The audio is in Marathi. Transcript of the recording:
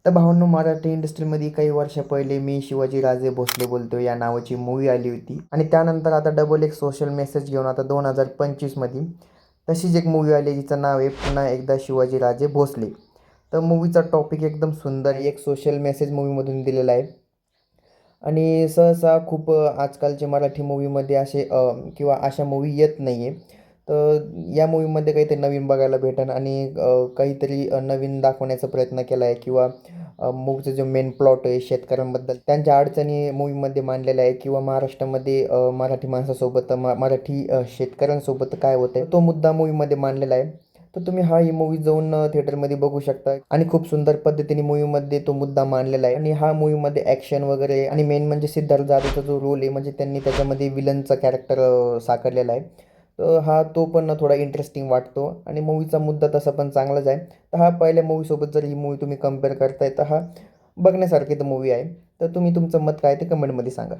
तर भावांनो, मराठी इंडस्ट्रीमध्ये काही वर्षा पहिले मी शिवाजीराजे भोसले बोलतोय या नावाची मूव्ही आली होती आणि त्यानंतर आता डबल एक सोशल मेसेज घेऊन आता 2025मध्ये तशीच एक मूव्ही आली जिचं नाव आहे पुन्हा एकदा शिवाजीराजे भोसले. तर मूव्हीचा टॉपिक एकदम सुंदर एक सोशल मेसेज मूव्हीमधून दिलेला आहे आणि सहसा खूप आजकालचे मराठी मूव्हीमध्ये असे किंवा अशा मूव्ही येत नाही आहे. तर या मूव्हीमध्ये काहीतरी नवीन बघायला भेटेल आणि काहीतरी नवीन दाखवण्याचा प्रयत्न केला आहे किंवा मूव्हीचा जो मेन प्लॉट आहे शेतकऱ्यांबद्दल त्यांच्या अडचणी मूव्हीमध्ये मांडलेल्या आहे किंवा महाराष्ट्रामध्ये मराठी माणसासोबत मराठी शेतकऱ्यांसोबत काय होतं आहे तो मुद्दा मूव्हीमध्ये मांडलेला आहे. तर तुम्ही ही मूव्ही जाऊन थिएटरमध्ये बघू शकता आणि खूप सुंदर पद्धतीने मूव्हीमध्ये तो मुद्दा मांडलेला आहे आणि हा मूव्हीमध्ये ॲक्शन वगैरे आणि मेन म्हणजे सिद्धार्थ जाधवचा जो रोल आहे म्हणजे त्यांनी त्याच्यामध्ये विलनचा कॅरेक्टर साकारलेला आहे. तर तो पण थोडा इंटरेस्टिंग वाटतो आणि मूव्हीचा मुद्दा तसा पण चांगलाच आहे. तर पहिल्या मूव्हीसोबत जर ही मूव्ही तुम्ही कंपेअर करताय तर बघण्यासारखी तर मूव्ही आहे. तर तुम्ही तुमचं मत काय ते कमेंटमध्ये सांगा.